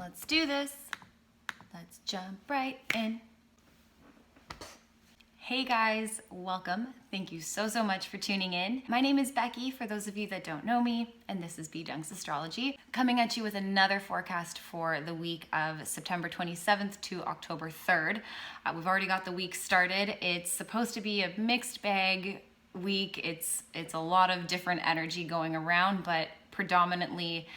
Let's do this. Let's jump right in. Hey guys, welcome. Thank you so much for tuning in. My name is Becky, for those of you that don't know me, and this is B-Dunk's Astrology, coming at you with another forecast for the week of September 27th to October 3rd. We've already got the week started. It's supposed to be a mixed bag week. It's a lot of different energy going around, but predominantly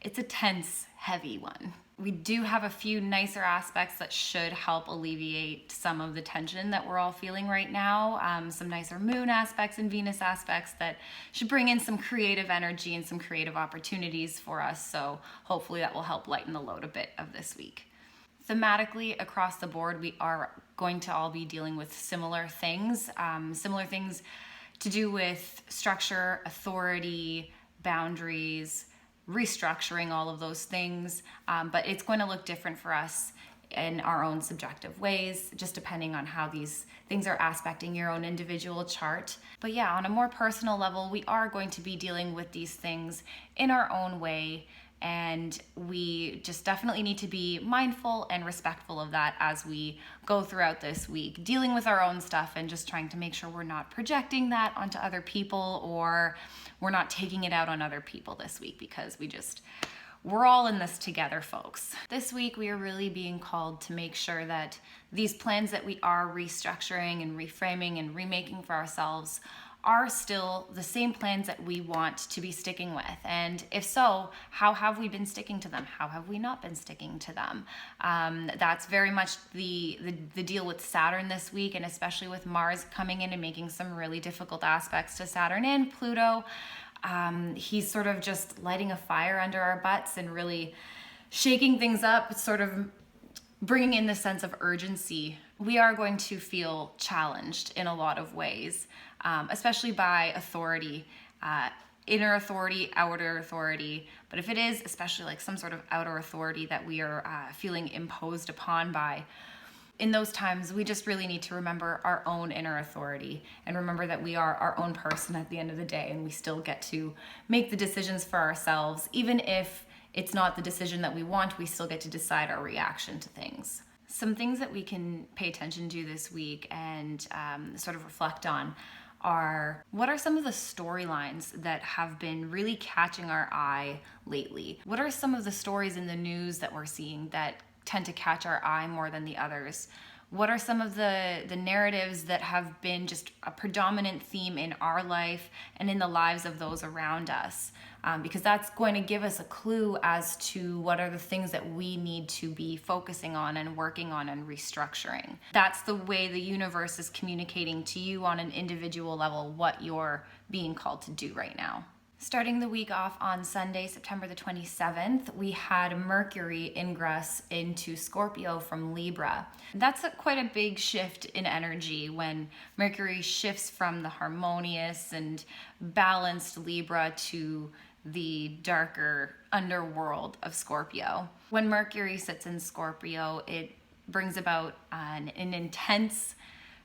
it's a tense, heavy one. We do have a few nicer aspects that should help alleviate some of the tension that we're all feeling right now. Some nicer moon aspects and Venus aspects that should bring in some creative energy and some creative opportunities for us. So hopefully that will help lighten the load a bit of this week. Thematically, across the board, we are going to all be dealing with similar things to do with structure, authority, boundaries, restructuring, all of those things, but it's going to look different for us in our own subjective ways, just depending on how these things are aspecting your own individual chart. But yeah, on a more personal level, we are going to be dealing with these things in our own way, and we just definitely need to be mindful and respectful of that as we go throughout this week, dealing with our own stuff and just trying to make sure we're not projecting that onto other people, or we're not taking it out on other people this week, because we're all in this together, folks. This week, we are really being called to make sure that these plans that we are restructuring and reframing and remaking for ourselves are still the same plans that we want to be sticking with. And if so, how have we been sticking to them? How have we not been sticking to them? That's very much the deal with Saturn this week, and especially with Mars coming in and making some really difficult aspects to Saturn and Pluto. He's sort of just lighting a fire under our butts and really shaking things up, sort of bringing in the sense of urgency. We are going to feel challenged in a lot of ways, especially by authority, inner authority, outer authority. But if it is especially like some sort of outer authority that we are feeling imposed upon by, in those times, we just really need to remember our own inner authority and remember that we are our own person at the end of the day, and we still get to make the decisions for ourselves. Even if it's not the decision that we want, we still get to decide our reaction to things. Some things that we can pay attention to this week and sort of reflect on are, what are some of the storylines that have been really catching our eye lately? What are some of the stories in the news that we're seeing that tend to catch our eye more than the others? What are some of the narratives that have been just a predominant theme in our life and in the lives of those around us? Because that's going to give us a clue as to what are the things that we need to be focusing on and working on and restructuring. That's the way the universe is communicating to you on an individual level what you're being called to do right now. Starting the week off on Sunday, September the 27th, we had Mercury ingress into Scorpio from Libra. That's quite a big shift in energy when Mercury shifts from the harmonious and balanced Libra to the darker underworld of Scorpio. When Mercury sits in Scorpio, it brings about an intense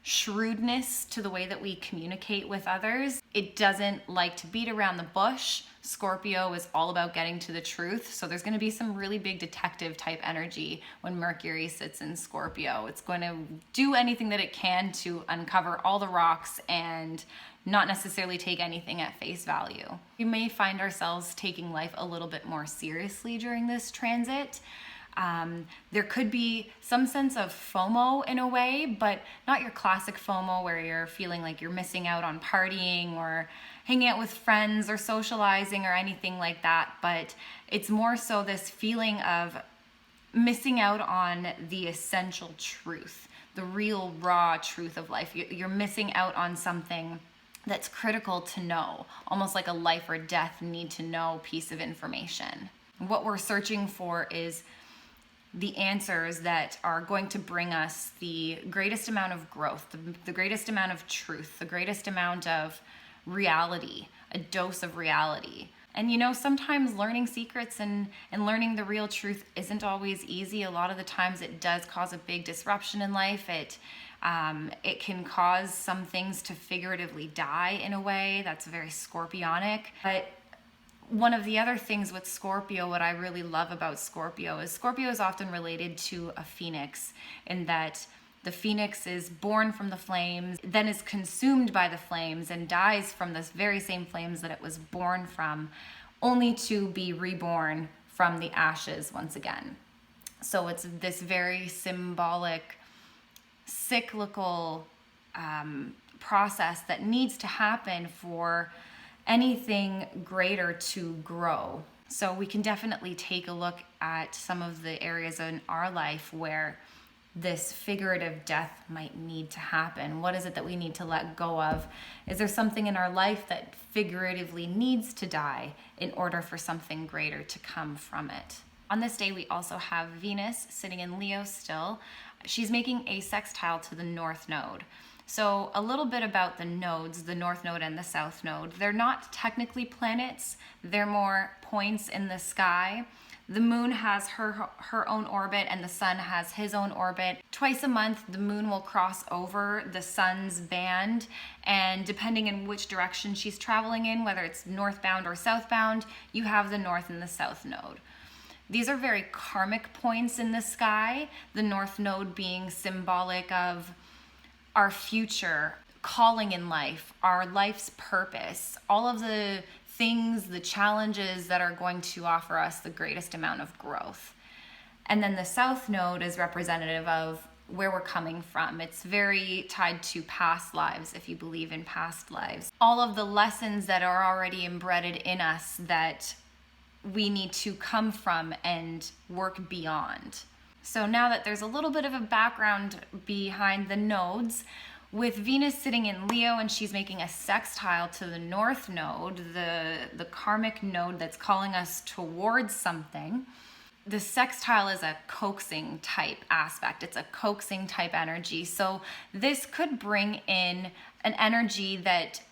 shrewdness to the way that we communicate with others. It doesn't like to beat around the bush. Scorpio is all about getting to the truth. So there's going to be some really big detective type energy when Mercury sits in Scorpio. It's going to do anything that it can to uncover all the rocks and not necessarily take anything at face value. We may find ourselves taking life a little bit more seriously during this transit. There could be some sense of FOMO in a way, but not your classic FOMO where you're feeling like you're missing out on partying or hanging out with friends or socializing or anything like that. But it's more so this feeling of missing out on the essential truth, the real raw truth of life. You're missing out on something that's critical to know, almost like a life or death need to know piece of information. What we're searching for is the answers that are going to bring us the greatest amount of growth, the greatest amount of truth, the greatest amount of reality, a dose of reality. And you know, sometimes learning secrets and learning the real truth isn't always easy. A lot of the times it does cause a big disruption in life. It can cause some things to figuratively die in a way that's very scorpionic. But One of the other things with Scorpio, what I really love about Scorpio is often related to a phoenix, in that the phoenix is born from the flames, then is consumed by the flames and dies from the very same flames that it was born from, only to be reborn from the ashes once again. So it's this very symbolic, cyclical process that needs to happen for anything greater to grow. So we can definitely take a look at some of the areas in our life where this figurative death might need to happen. What is it that we need to let go of? Is there something in our life that figuratively needs to die in order for something greater to come from it? On this day, we also have Venus sitting in Leo still. She's making a sextile to the North Node. So a little bit about the nodes, the North Node and the South Node. They're not technically planets, they're more points in the sky. The moon has her own orbit and the sun has his own orbit. Twice a month, the moon will cross over the sun's band, and depending in which direction she's traveling in, whether it's northbound or southbound, you have the North and the South Node. These are very karmic points in the sky, the North Node being symbolic of our future, calling in life, our life's purpose, all of the things, the challenges that are going to offer us the greatest amount of growth. And then the South Node is representative of where we're coming from. It's very tied to past lives, if you believe in past lives. All of the lessons that are already embedded in us that we need to come from and work beyond. So now that there's a little bit of a background behind the nodes, with Venus sitting in Leo and she's making a sextile to the North Node, the karmic node that's calling us towards something, the sextile is a coaxing type aspect. It's a coaxing type energy. So this could bring in an energy that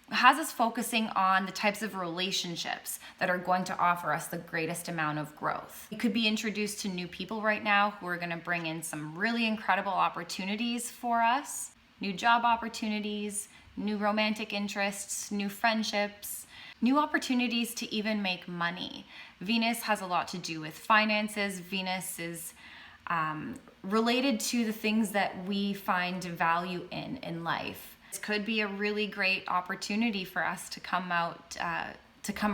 has us focusing on the types of relationships that are going to offer us the greatest amount of growth. You could be introduced to new people right now who are going to bring in some really incredible opportunities for us, new job opportunities, new romantic interests, new friendships, new opportunities to even make money. Venus has a lot to do with finances. Venus is related to the things that we find value in life. This could be a really great opportunity for us to come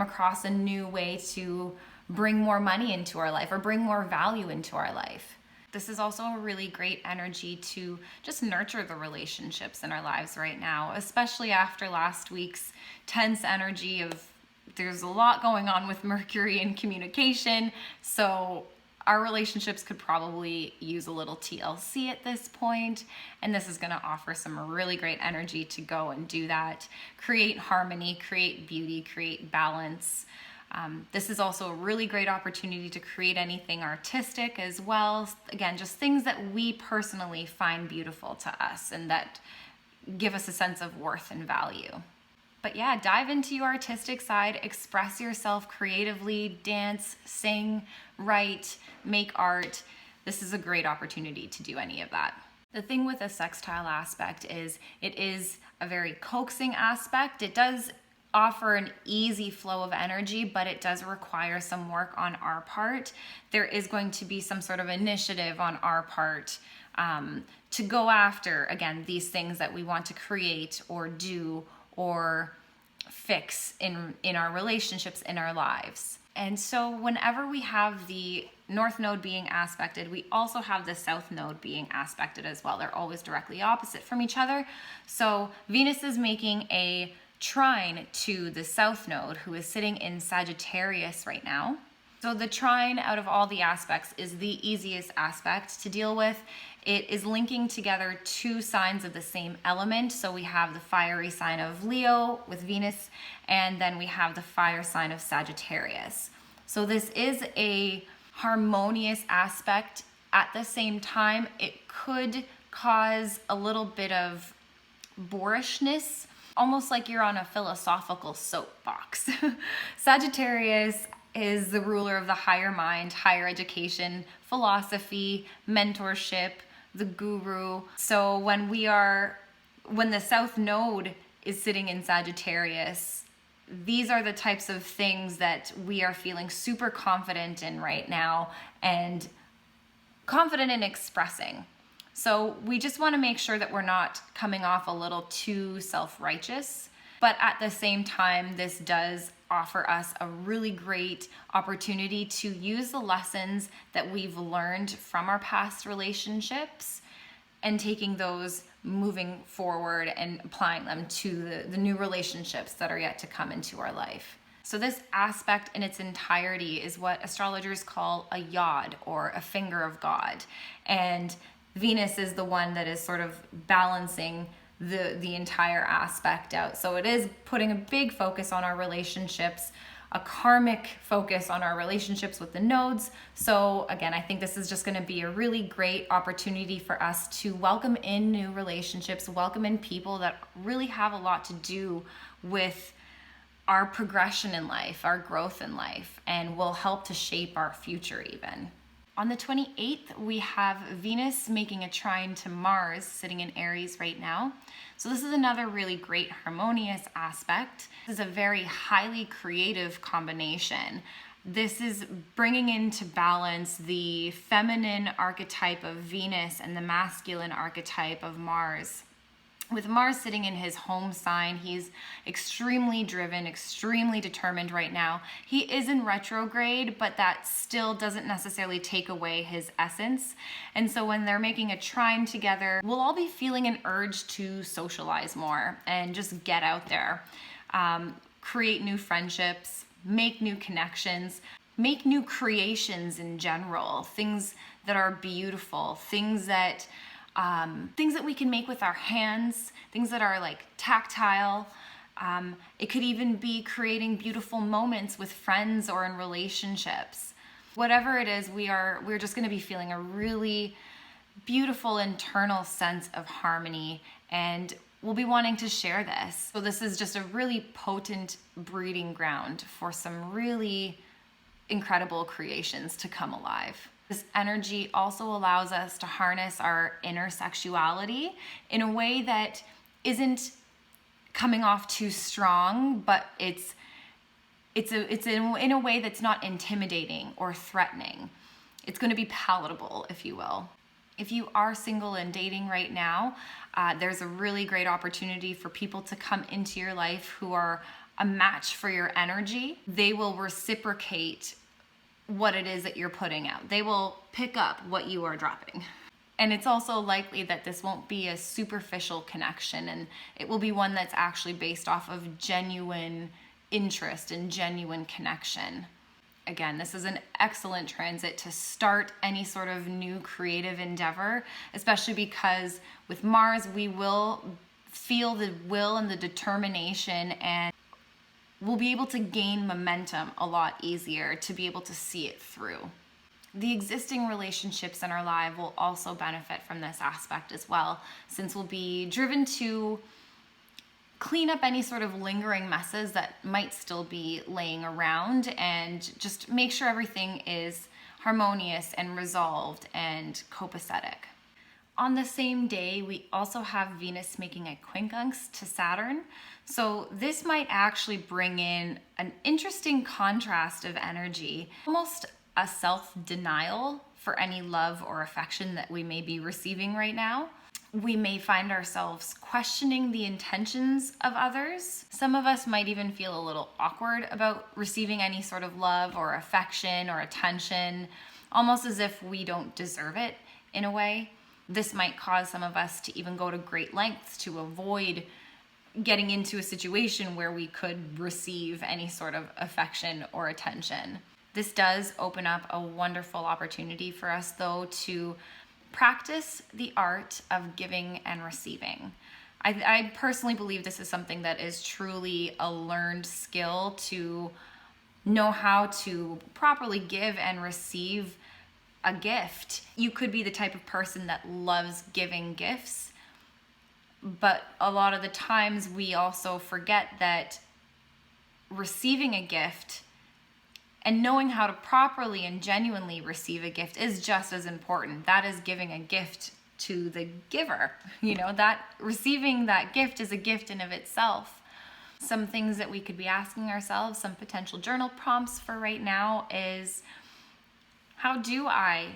across a new way to bring more money into our life or bring more value into our life. This is also a really great energy to just nurture the relationships in our lives right now, especially after last week's tense energy of there's a lot going on with Mercury and communication. So our relationships could probably use a little TLC at this point, and this is going to offer some really great energy to go and do that, create harmony, create beauty, create balance. This is also a really great opportunity to create anything artistic as well. Again, just things that we personally find beautiful to us and that give us a sense of worth and value. But yeah, dive into your artistic side, express yourself creatively, dance, sing, write, make art. This is a great opportunity to do any of that. The thing with a sextile aspect is it is a very coaxing aspect. It does offer an easy flow of energy, but it does require some work on our part. There is going to be some sort of initiative on our part to go after, again, these things that we want to create or do or fix in our relationships, in our lives. And so whenever we have the North Node being aspected, we also have the South Node being aspected as well. They're always directly opposite from each other. So Venus is making a trine to the South Node, who is sitting in Sagittarius right now. So the trine out of all the aspects is the easiest aspect to deal with. It is linking together two signs of the same element. So we have the fiery sign of Leo with Venus, and then we have the fire sign of Sagittarius. So this is a harmonious aspect. At the same time, it could cause a little bit of boorishness, almost like you're on a philosophical soapbox. Sagittarius is the ruler of the higher mind, higher education, philosophy, mentorship, the guru. So when the South Node is sitting in Sagittarius, these are the types of things that we are feeling super confident in right now and confident in expressing. So we just want to make sure that we're not coming off a little too self-righteous, but at the same time, this does offer us a really great opportunity to use the lessons that we've learned from our past relationships and taking those moving forward and applying them to the new relationships that are yet to come into our life. So this aspect in its entirety is what astrologers call a yod, or a finger of God. And Venus is the one that is sort of balancing the entire aspect out. So it is putting a big focus on our relationships, a karmic focus on our relationships with the nodes. So again, I think this is just going to be a really great opportunity for us to welcome in new relationships, welcome in people that really have a lot to do with our progression in life, our growth in life, and will help to shape our future even. On the 28th, we have Venus making a trine to Mars sitting in Aries right now. So this is another really great harmonious aspect. This is a very highly creative combination. This is bringing into balance the feminine archetype of Venus and the masculine archetype of Mars. With Mars sitting in his home sign, he's extremely driven, extremely determined right now. He is in retrograde, but that still doesn't necessarily take away his essence. And so when they're making a trine together, we'll all be feeling an urge to socialize more and just get out there, create new friendships, make new connections, make new creations in general, things that are beautiful, things that we can make with our hands, things that are like tactile. It could even be creating beautiful moments with friends or in relationships. Whatever it is, we're just going to be feeling a really beautiful internal sense of harmony, and we'll be wanting to share this. So this is just a really potent breeding ground for some really incredible creations to come alive. This energy also allows us to harness our inner sexuality in a way that isn't coming off too strong, but it's in a way that's not intimidating or threatening. It's going to be palatable, if you will. If you are single and dating right now, there's a really great opportunity for people to come into your life who are a match for your energy. They will reciprocate what it is that you're putting out. They will pick up what you are dropping. And it's also likely that this won't be a superficial connection, and it will be one that's actually based off of genuine interest and genuine connection. Again, this is an excellent transit to start any sort of new creative endeavor, especially because with Mars, we will feel the will and the determination, and we'll be able to gain momentum a lot easier to be able to see it through. The existing relationships in our life will also benefit from this aspect as well, since we'll be driven to clean up any sort of lingering messes that might still be laying around and just make sure everything is harmonious and resolved and copacetic. On the same day, we also have Venus making a quincunx to Saturn. So this might actually bring in an interesting contrast of energy, almost a self-denial for any love or affection that we may be receiving right now. We may find ourselves questioning the intentions of others. Some of us might even feel a little awkward about receiving any sort of love or affection or attention, almost as if we don't deserve it in a way. This might cause some of us to even go to great lengths to avoid getting into a situation where we could receive any sort of affection or attention. This does open up a wonderful opportunity for us, though, to practice the art of giving and receiving. I personally believe this is something that is truly a learned skill, to know how to properly give and receive a gift. You could be the type of person that loves giving gifts, but a lot of the times we also forget that receiving a gift and knowing how to properly and genuinely receive a gift is just as important. That is giving a gift to the giver. That receiving that gift is a gift in of itself. Some things that we could be asking ourselves, some potential journal prompts for right now is, how do I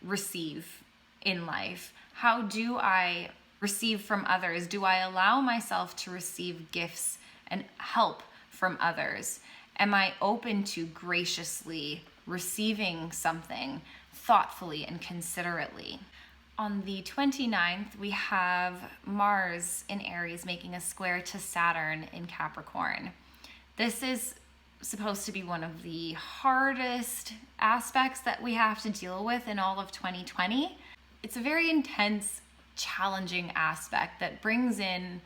receive in life? How do I receive from others? Do I allow myself to receive gifts and help from others? Am I open to graciously receiving something thoughtfully and considerately? On the 29th, we have Mars in Aries making a square to Saturn in Capricorn. This is supposed to be one of the hardest aspects that we have to deal with in all of 2020. It's a very intense, challenging aspect that brings in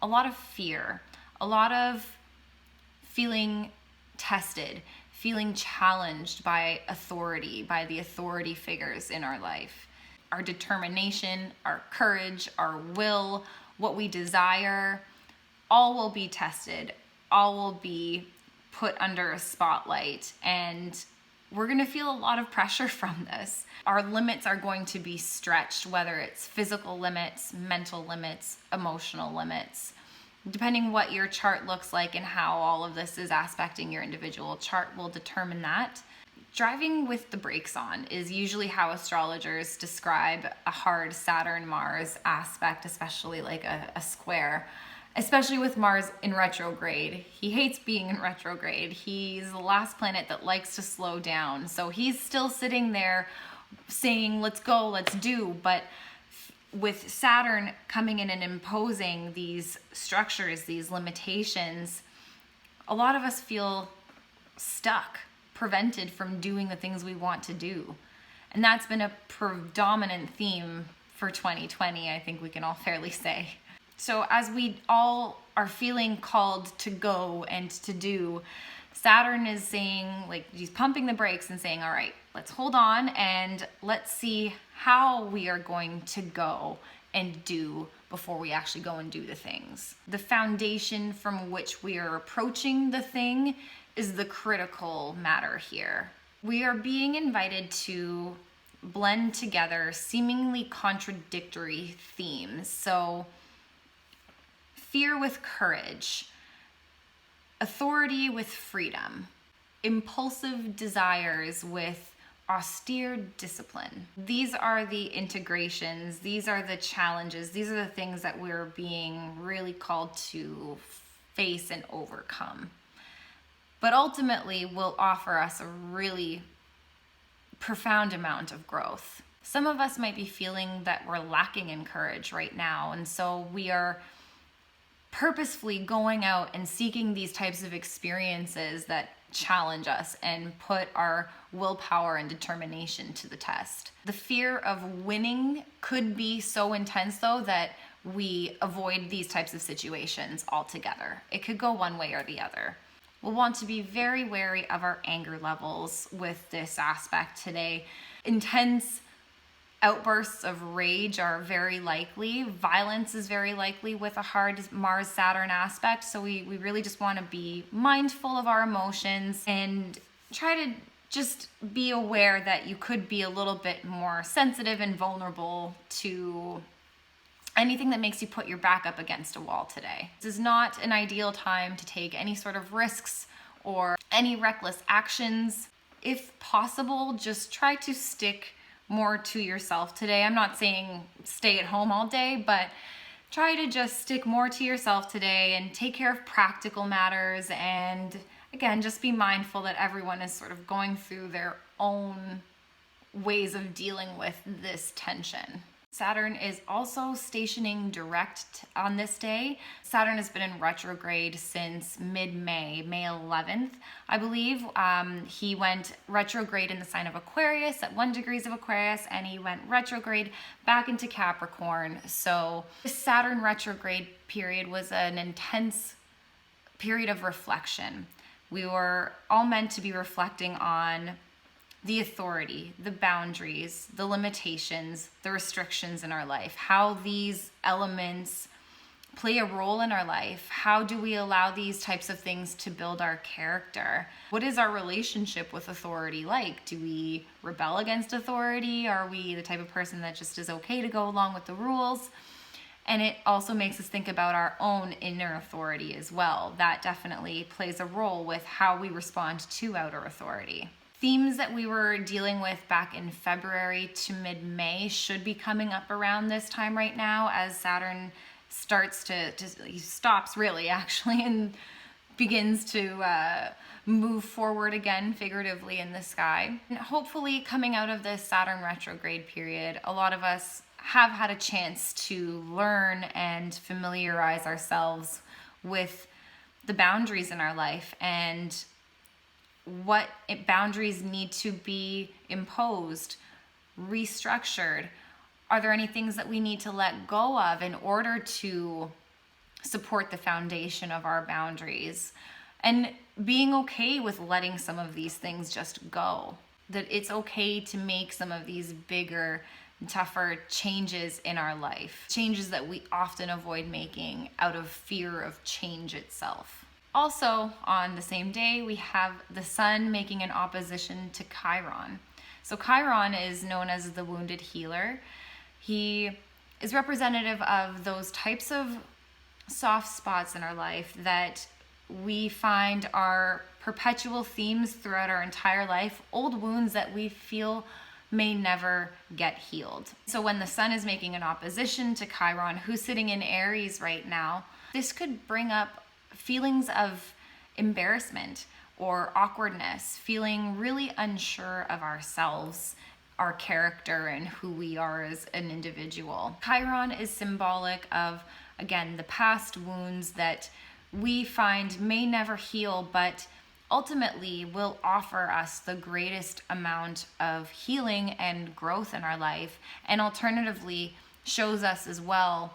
a lot of fear, a lot of feeling tested, feeling challenged by authority, by the authority figures in our life. Our determination, our courage, our will, what we desire, all will be tested, all will be put under a spotlight, and we're going to feel a lot of pressure from this. Our limits are going to be stretched, whether it's physical limits, mental limits, emotional limits. Depending what your chart looks like and how all of this is aspecting your individual chart will determine that. Driving with the brakes on is usually how astrologers describe a hard Saturn-Mars aspect, especially like a square, especially with Mars in retrograde. He hates being in retrograde. He's the last planet that likes to slow down. So he's still sitting there saying, let's go, let's do. But with Saturn coming in and imposing these structures, these limitations, a lot of us feel stuck, prevented from doing the things we want to do. And that's been a predominant theme for 2020, I think we can all fairly say. So as we all are feeling called to go and to do, Saturn is saying, like, he's pumping the brakes and saying, all right, let's hold on and let's see how we are going to go and do before we actually go and do the things. The foundation from which we are approaching the thing is the critical matter here. We are being invited to blend together seemingly contradictory themes. So fear with courage, authority with freedom, impulsive desires with austere discipline. These are the integrations, these are the challenges, these are the things that we're being really called to face and overcome. But ultimately will offer us a really profound amount of growth. Some of us might be feeling that we're lacking in courage right now, and so we are purposefully going out and seeking these types of experiences that challenge us and put our willpower and determination to the test. The fear of winning could be so intense, though, that we avoid these types of situations altogether. It could go one way or the other. We'll want to be very wary of our anger levels with this aspect today. Intense outbursts of rage are very likely. Violence is very likely with a hard Mars-Saturn aspect. So we really just want to be mindful of our emotions and try to just be aware that you could be a little bit more sensitive and vulnerable to anything that makes you put your back up against a wall today. This is not an ideal time to take any sort of risks or any reckless actions. If possible, just try to stick more to yourself today. I'm not saying stay at home all day, but try to just stick more to yourself today and take care of practical matters. And again, just be mindful that everyone is sort of going through their own ways of dealing with this tension. Saturn is also stationing direct on this day. Saturn has been in retrograde since mid-May, May 11th, I believe. He went retrograde in the sign of Aquarius at 1 degree of Aquarius, and he went retrograde back into Capricorn. So this Saturn retrograde period was an intense period of reflection. We were all meant to be reflecting on the authority, the boundaries, the limitations, the restrictions in our life, how these elements play a role in our life. How do we allow these types of things to build our character? What is our relationship with authority like? Do we rebel against authority? Are we the type of person that just is okay to go along with the rules? And it also makes us think about our own inner authority as well. That definitely plays a role with how we respond to outer authority. Themes that we were dealing with back in February to mid-May should be coming up around this time right now, as Saturn he stops really actually and begins to move forward again figuratively in the sky. And hopefully coming out of this Saturn retrograde period, a lot of us have had a chance to learn and familiarize ourselves with the boundaries in our life and what boundaries need to be imposed, restructured. Are there any things that we need to let go of in order to support the foundation of our boundaries? And being okay with letting some of these things just go. That it's okay to make some of these bigger, tougher changes in our life. Changes that we often avoid making out of fear of change itself. Also, on the same day, we have the Sun making an opposition to Chiron. So Chiron is known as the wounded healer. He is representative of those types of soft spots in our life that we find are perpetual themes throughout our entire life, old wounds that we feel may never get healed. So when the Sun is making an opposition to Chiron, who's sitting in Aries right now, this could bring up feelings of embarrassment or awkwardness, feeling really unsure of ourselves, our character, and who we are as an individual. Chiron is symbolic of, again, the past wounds that we find may never heal, but ultimately will offer us the greatest amount of healing and growth in our life, and alternatively shows us as well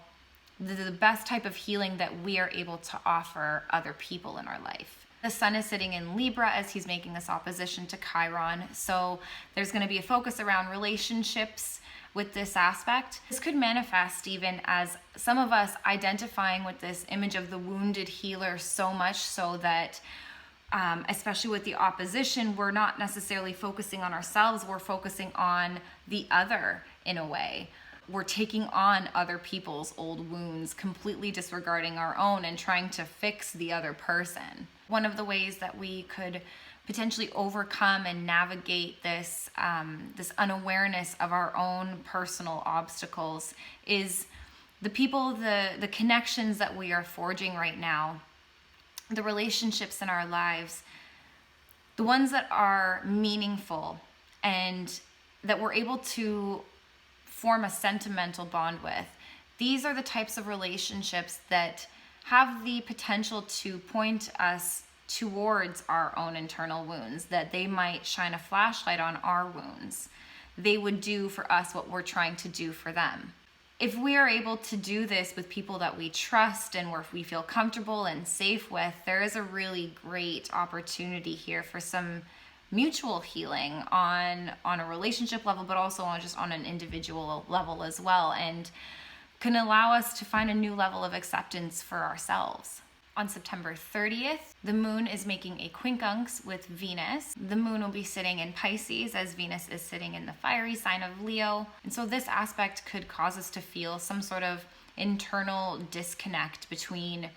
the best type of healing that we are able to offer other people in our life. The Sun is sitting in Libra as he's making this opposition to Chiron, so there's going to be a focus around relationships with this aspect. This could manifest even as some of us identifying with this image of the wounded healer so much so that especially with the opposition, we're not necessarily focusing on ourselves, we're focusing on the other in a way. We're taking on other people's old wounds, completely disregarding our own and trying to fix the other person. One of the ways that we could potentially overcome and navigate this unawareness of our own personal obstacles is the people, the connections that we are forging right now, the relationships in our lives, the ones that are meaningful and that we're able to form a sentimental bond with. These are the types of relationships that have the potential to point us towards our own internal wounds, that they might shine a flashlight on our wounds. They would do for us what we're trying to do for them. If we are able to do this with people that we trust and where we feel comfortable and safe with, there is a really great opportunity here for some mutual healing on a relationship level, but also on an individual level as well, and can allow us to find a new level of acceptance for ourselves. On September 30th, the moon is making a quincunx with Venus. The moon will be sitting in Pisces as Venus is sitting in the fiery sign of Leo. And so this aspect could cause us to feel some sort of internal disconnect between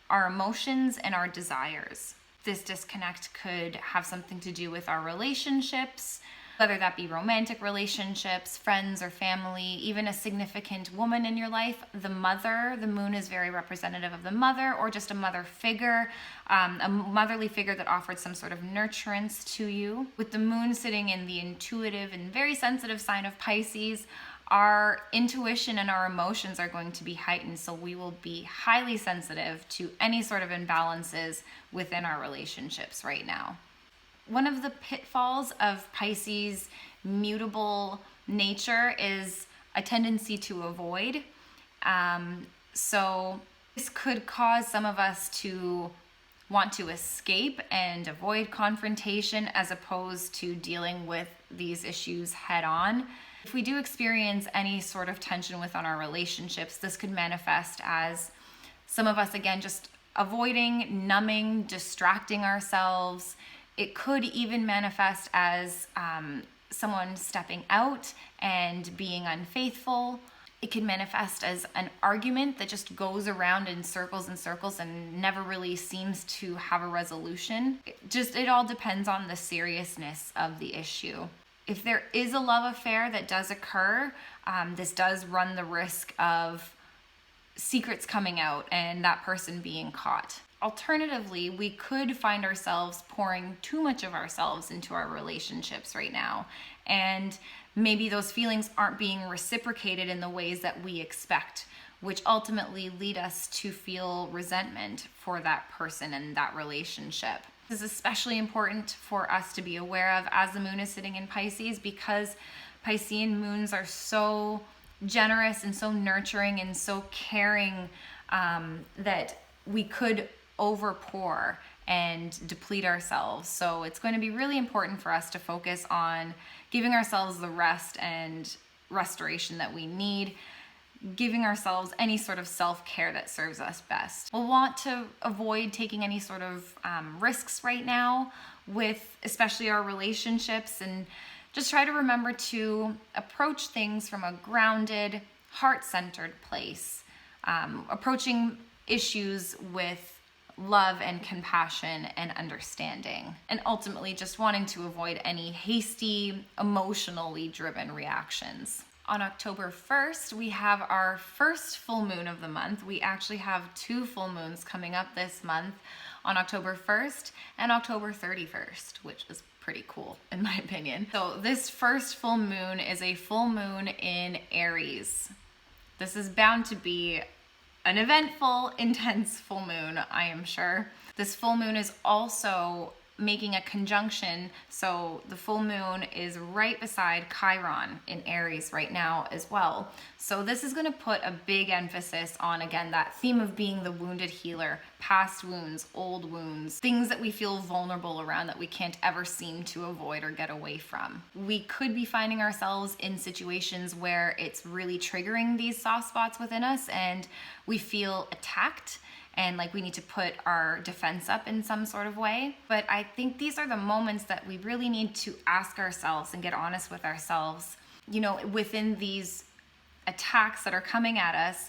our emotions and our desires. This disconnect could have something to do with our relationships, whether that be romantic relationships, friends or family, even a significant woman in your life, the mother. The moon is very representative of the mother, or just a mother figure, a motherly figure that offered some sort of nurturance to you. With the moon sitting in the intuitive and very sensitive sign of Pisces, our intuition and our emotions are going to be heightened, so we will be highly sensitive to any sort of imbalances within our relationships right now. One of the pitfalls of Pisces' mutable nature is a tendency to avoid. So this could cause some of us to want to escape and avoid confrontation as opposed to dealing with these issues head on. If we do experience any sort of tension within our relationships, this could manifest as some of us, again, just avoiding, numbing, distracting ourselves. It could even manifest as someone stepping out and being unfaithful. It can manifest as an argument that just goes around in circles and circles and never really seems to have a resolution. It all depends on the seriousness of the issue. If there is a love affair that does occur, this does run the risk of secrets coming out and that person being caught. Alternatively, we could find ourselves pouring too much of ourselves into our relationships right now, and maybe those feelings aren't being reciprocated in the ways that we expect, which ultimately lead us to feel resentment for that person and that relationship. This is especially important for us to be aware of as the moon is sitting in Pisces, because Piscean moons are so generous and so nurturing and so caring that we could overpour and deplete ourselves. So it's going to be really important for us to focus on giving ourselves the rest and restoration that we need, giving ourselves any sort of self-care that serves us best. We'll want to avoid taking any sort of risks right now with especially our relationships, and just try to remember to approach things from a grounded, heart-centered place, approaching issues with love and compassion and understanding, and ultimately just wanting to avoid any hasty, emotionally driven reactions. On October 1st, we have our first full moon of the month. We actually have 2 full moons coming up this month, on October 1st and October 31st, which is pretty cool in my opinion. So this first full moon is a full moon in Aries. This is bound to be an eventful, intense full moon, I am sure. This full moon is also making a conjunction, so the full moon is right beside Chiron in Aries right now as well. So this is going to put a big emphasis on, again, that theme of being the wounded healer, past wounds, old wounds, things that we feel vulnerable around that we can't ever seem to avoid or get away from. We could be finding ourselves in situations where it's really triggering these soft spots within us and we feel attacked and like we need to put our defense up in some sort of way. But I think these are the moments that we really need to ask ourselves and get honest with ourselves, within these attacks that are coming at us,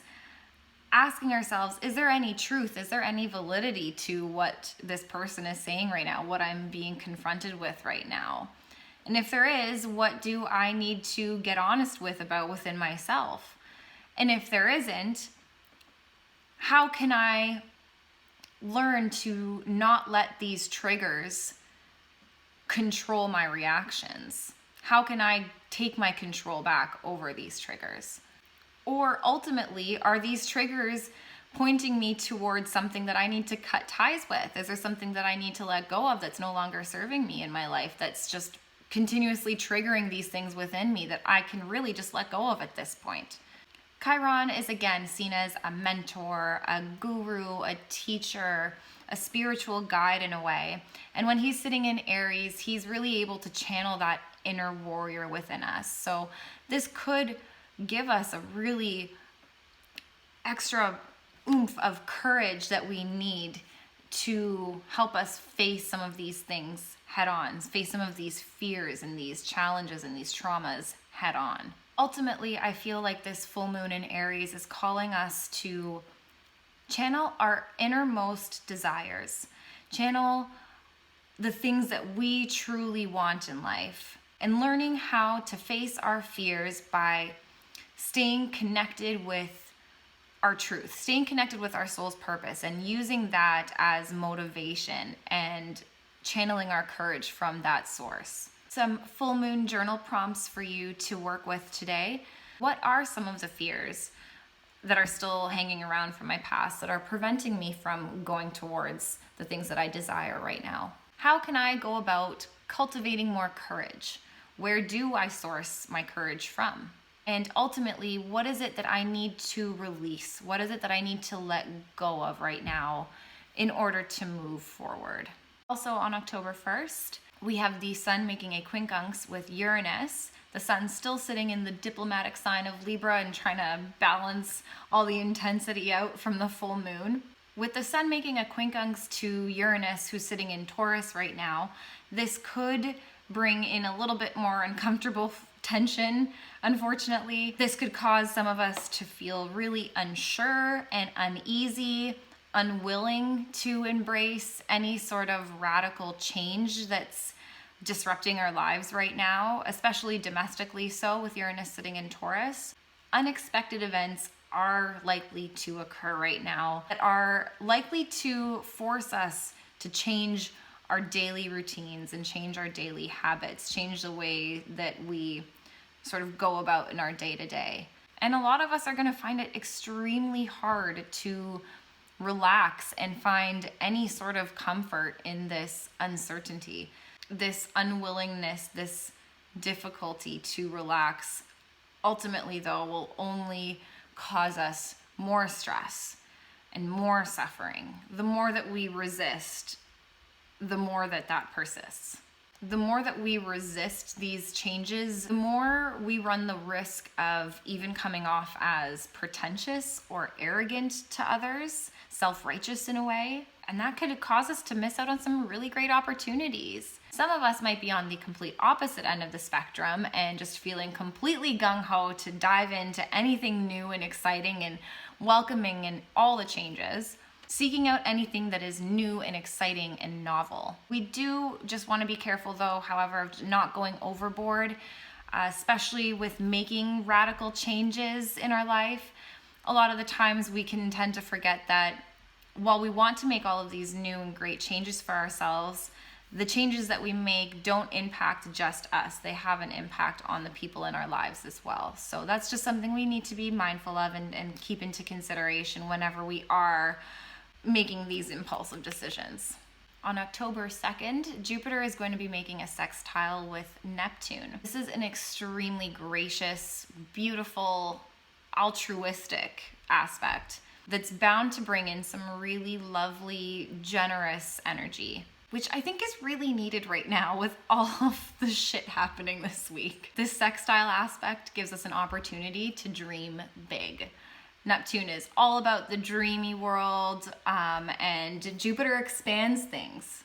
asking ourselves, is there any truth? Is there any validity to what this person is saying right now, what I'm being confronted with right now? And if there is, what do I need to get honest about within myself? And if there isn't, how can I learn to not let these triggers control my reactions? How can I take my control back over these triggers? Or ultimately, are these triggers pointing me towards something that I need to cut ties with? Is there something that I need to let go of that's no longer serving me in my life, that's just continuously triggering these things within me that I can really just let go of at this point? Chiron is again seen as a mentor, a guru, a teacher, a spiritual guide in a way. And when he's sitting in Aries, he's really able to channel that inner warrior within us. So this could give us a really extra oomph of courage that we need to help us face some of these things head on, face some of these fears and these challenges and these traumas head on. Ultimately, I feel like this full moon in Aries is calling us to channel our innermost desires, channel the things that we truly want in life, and learning how to face our fears by staying connected with our truth, staying connected with our soul's purpose, and using that as motivation and channeling our courage from that source. Some full moon journal prompts for you to work with today. What are some of the fears that are still hanging around from my past that are preventing me from going towards the things that I desire right now? How can I go about cultivating more courage? Where do I source my courage from? And ultimately, what is it that I need to release? What is it that I need to let go of right now in order to move forward? Also on October 1st, we have the sun making a quincunx with Uranus. The sun's still sitting in the diplomatic sign of Libra and trying to balance all the intensity out from the full moon. With the sun making a quincunx to Uranus, who's sitting in Taurus right now, this could bring in a little bit more uncomfortable tension, unfortunately. This could cause some of us to feel really unsure and uneasy, unwilling to embrace any sort of radical change that's disrupting our lives right now, especially domestically so with Uranus sitting in Taurus. Unexpected events are likely to occur right now that are likely to force us to change our daily routines and change our daily habits, change the way that we sort of go about in our day-to-day. And a lot of us are going to find it extremely hard to relax and find any sort of comfort in this uncertainty, this unwillingness, this difficulty to relax. Ultimately, though, will only cause us more stress and more suffering. The more that we resist, the more that persists. The more that we resist these changes, the more we run the risk of even coming off as pretentious or arrogant to others, self-righteous in a way. And that could cause us to miss out on some really great opportunities. Some of us might be on the complete opposite end of the spectrum and just feeling completely gung-ho to dive into anything new and exciting and welcoming and all the changes, seeking out anything that is new and exciting and novel. We do just want to be careful though, however, of not going overboard, especially with making radical changes in our life. A lot of the times we can tend to forget that while we want to make all of these new and great changes for ourselves, the changes that we make don't impact just us. They have an impact on the people in our lives as well. So that's just something we need to be mindful of and keep into consideration whenever we are making these impulsive decisions. On October 2nd, Jupiter is going to be making a sextile with Neptune. This is an extremely gracious, beautiful, altruistic aspect that's bound to bring in some really lovely, generous energy, which I think is really needed right now with all of the shit happening this week. This sextile aspect gives us an opportunity to dream big. Neptune is all about the dreamy world, and Jupiter expands things.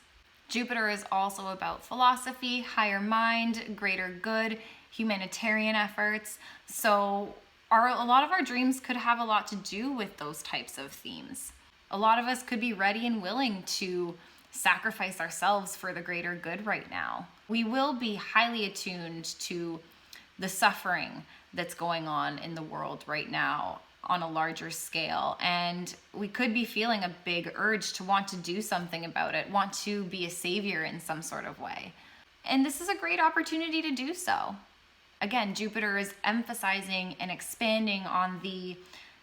Jupiter is also about philosophy, higher mind, greater good, humanitarian efforts. So a lot of our dreams could have a lot to do with those types of themes. A lot of us could be ready and willing to sacrifice ourselves for the greater good right now. We will be highly attuned to the suffering that's going on in the world right now on a larger scale, and we could be feeling a big urge to want to do something about it, want to be a savior in some sort of way. And this is a great opportunity to do so. Again, Jupiter is emphasizing and expanding on the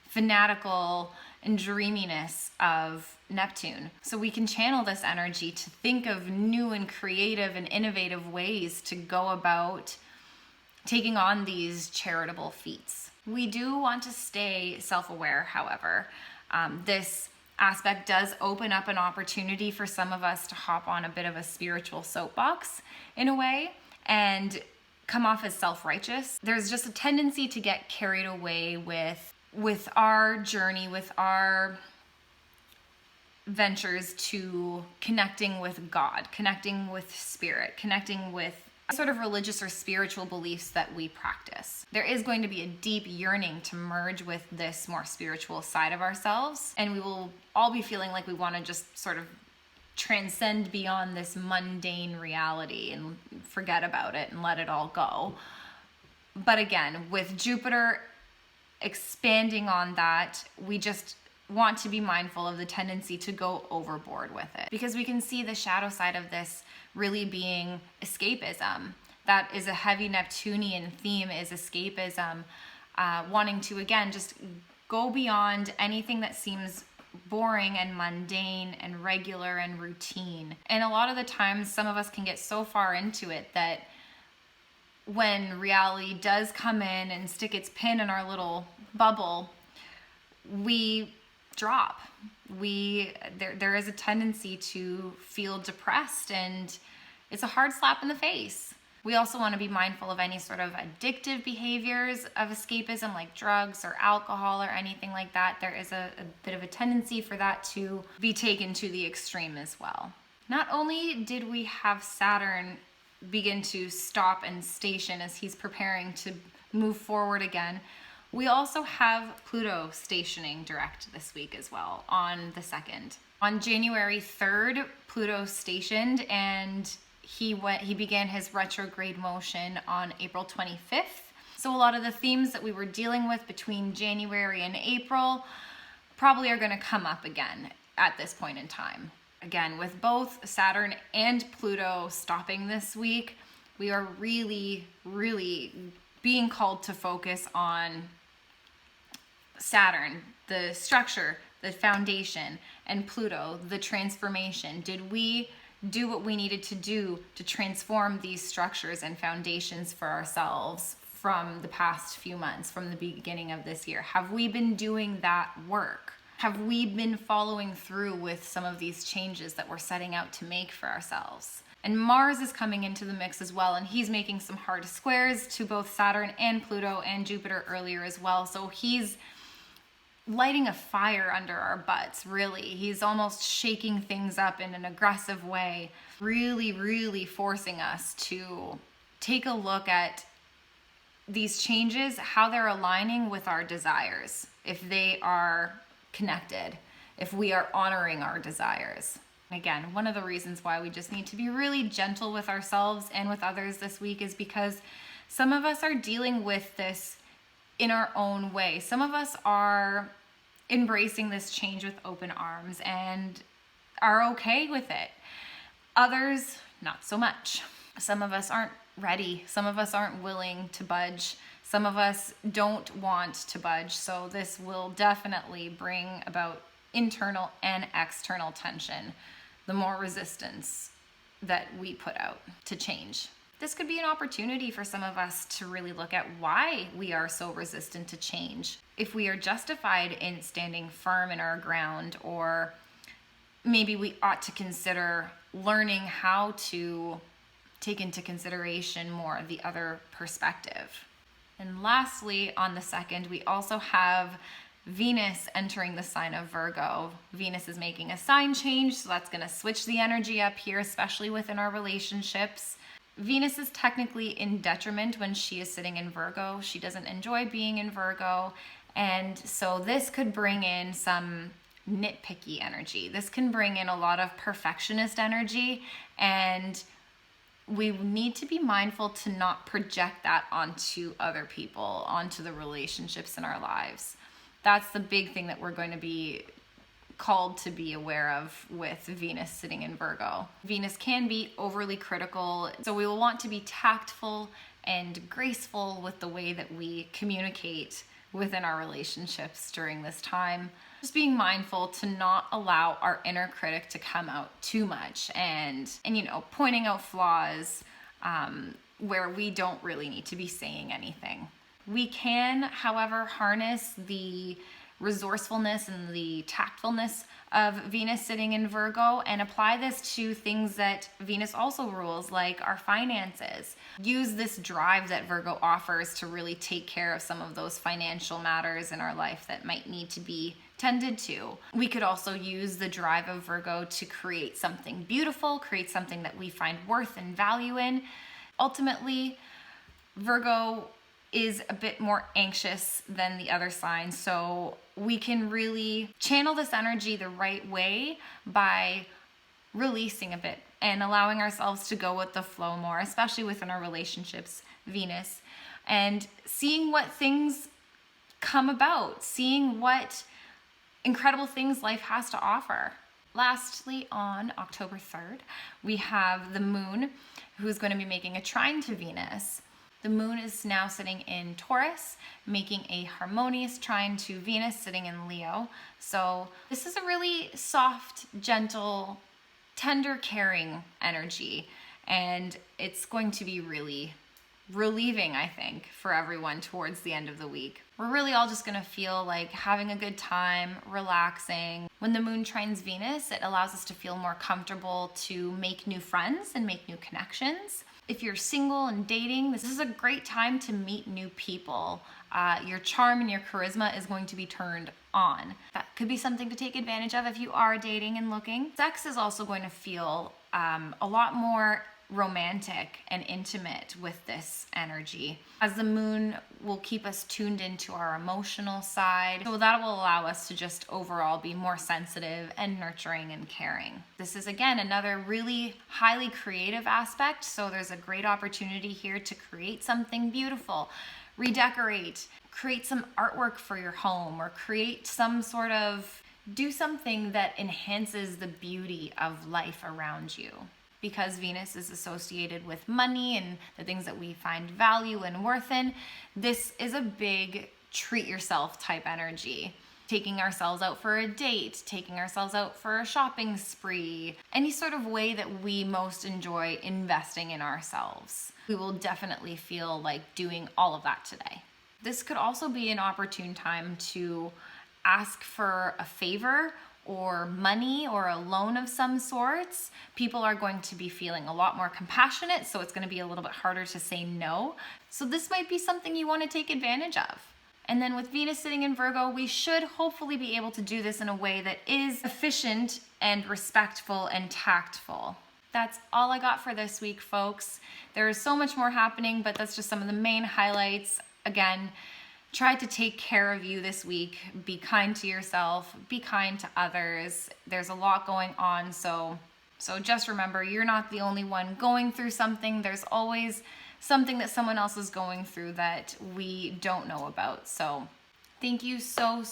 fanatical and dreaminess of Neptune. So we can channel this energy to think of new and creative and innovative ways to go about taking on these charitable feats. We do want to stay self-aware, however. This aspect does open up an opportunity for some of us to hop on a bit of a spiritual soapbox in a way and come off as self-righteous. There's just a tendency to get carried away with our journey, with our ventures to connecting with God, connecting with spirit, connecting with sort of religious or spiritual beliefs that we practice. There is going to be a deep yearning to merge with this more spiritual side of ourselves, and we will all be feeling like we want to just sort of transcend beyond this mundane reality and forget about it and let it all go. But again, with Jupiter expanding on that, we just want to be mindful of the tendency to go overboard with it, because we can see the shadow side of this really being escapism. That is a heavy Neptunian theme, is escapism, wanting to again just go beyond anything that seems boring and mundane and regular and routine. And a lot of the times some of us can get so far into it that when reality does come in and stick its pin in our little bubble, we drop. There is a tendency to feel depressed, and it's a hard slap in the face. We also want to be mindful of any sort of addictive behaviors of escapism, like drugs or alcohol or anything like that. There is a bit of a tendency for that to be taken to the extreme as well. Not only did we have Saturn begin to stop and station as he's preparing to move forward again. We also have Pluto stationing direct this week as well on the 2nd. On January 3rd, Pluto stationed, and he began his retrograde motion on April 25th. So a lot of the themes that we were dealing with between January and April probably are going to come up again at this point in time. Again, with both Saturn and Pluto stopping this week, we are really, really being called to focus on Saturn, the structure, the foundation, and Pluto, the transformation. Did we do what we needed to do to transform these structures and foundations for ourselves from the past few months, from the beginning of this year? Have we been doing that work? Have we been following through with some of these changes that we're setting out to make for ourselves? And Mars is coming into the mix as well, and he's making some hard squares to both Saturn and Pluto and Jupiter earlier as well. So he's lighting a fire under our butts, really. He's almost shaking things up in an aggressive way, really, really forcing us to take a look at these changes, how they're aligning with our desires, if they are connected, if we are honoring our desires. Again, one of the reasons why we just need to be really gentle with ourselves and with others this week is because some of us are dealing with this in our own way. Some of us are embracing this change with open arms and are okay with it. Others, not so much. Some of us aren't ready. Some of us aren't willing to budge. Some of us don't want to budge. So this will definitely bring about internal and external tension, the more resistance that we put out to change. This could be an opportunity for some of us to really look at why we are so resistant to change. If we are justified in standing firm in our ground, or maybe we ought to consider learning how to take into consideration more of the other perspective. And lastly, on the 2nd, we also have Venus entering the sign of Virgo. Venus is making a sign change, so that's going to switch the energy up here, especially within our relationships. Venus is technically in detriment when she is sitting in Virgo. She doesn't enjoy being in Virgo. And so this could bring in some nitpicky energy. This can bring in a lot of perfectionist energy, and we need to be mindful to not project that onto other people, onto the relationships in our lives. That's the big thing that we're going to be called to be aware of with Venus sitting in Virgo. Venus can be overly critical, so we will want to be tactful and graceful with the way that we communicate within our relationships during this time. Just being mindful to not allow our inner critic to come out too much and pointing out flaws where we don't really need to be saying anything. We can, however, harness the resourcefulness and the tactfulness of Venus sitting in Virgo and apply this to things that Venus also rules, like our finances. Use this drive that Virgo offers to really take care of some of those financial matters in our life that might need to be tended to. We could also use the drive of Virgo to create something beautiful, create something that we find worth and value in. Ultimately, Virgo is a bit more anxious than the other signs, so we can really channel this energy the right way by releasing a bit and allowing ourselves to go with the flow more, especially within our relationships, Venus, and seeing what things come about, seeing what incredible things life has to offer. Lastly, on October 3rd, we have the moon, who's going to be making a trine to Venus. The moon is now sitting in Taurus, making a harmonious trine to Venus sitting in Leo. So this is a really soft, gentle, tender, caring energy. And it's going to be really relieving, I think, for everyone towards the end of the week. We're really all just going to feel like having a good time, relaxing. When the moon trines Venus, it allows us to feel more comfortable to make new friends and make new connections. If you're single and dating, this is a great time to meet new people. Your charm and your charisma is going to be turned on. That could be something to take advantage of if you are dating and looking. Sex is also going to feel a lot more romantic and intimate with this energy, as the moon will keep us tuned into our emotional side. So that will allow us to just overall be more sensitive and nurturing and caring. This is, again, another really highly creative aspect. So there's a great opportunity here to create something beautiful, redecorate, create some artwork for your home, or do something that enhances the beauty of life around you. Because Venus is associated with money and the things that we find value and worth in, this is a big treat yourself type energy. Taking ourselves out for a date, taking ourselves out for a shopping spree, any sort of way that we most enjoy investing in ourselves. We will definitely feel like doing all of that today. This could also be an opportune time to ask for a favor or money or a loan of some sorts. People are going to be feeling a lot more compassionate, so it's going to be a little bit harder to say no. So this might be something you want to take advantage of. And then with Venus sitting in Virgo, we should hopefully be able to do this in a way that is efficient and respectful and tactful. That's all I got for this week, folks. There is so much more happening, but that's just some of the main highlights. Again, try to take care of you this week. Be kind to yourself, be kind to others. There's a lot going on, so just remember, you're not the only one going through something. There's always something that someone else is going through that we don't know about. So thank you so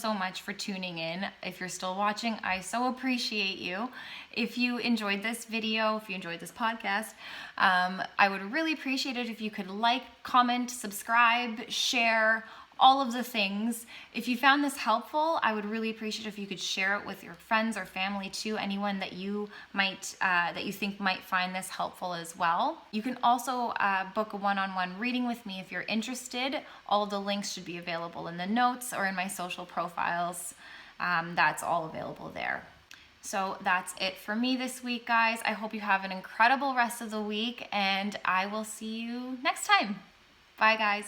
much for tuning in. If you're still watching, I so appreciate you. If you enjoyed this video, if you enjoyed this podcast, I would really appreciate it if you could like, comment, subscribe, share, all of the things. If you found this helpful, I would really appreciate if you could share it with your friends or family too, anyone that you think might find this helpful as well. You can also book a one-on-one reading with me if you're interested. All of the links should be available in the notes or in my social profiles. That's all available there. So that's it for me this week, guys. I hope you have an incredible rest of the week, and I will see you next time. Bye, guys.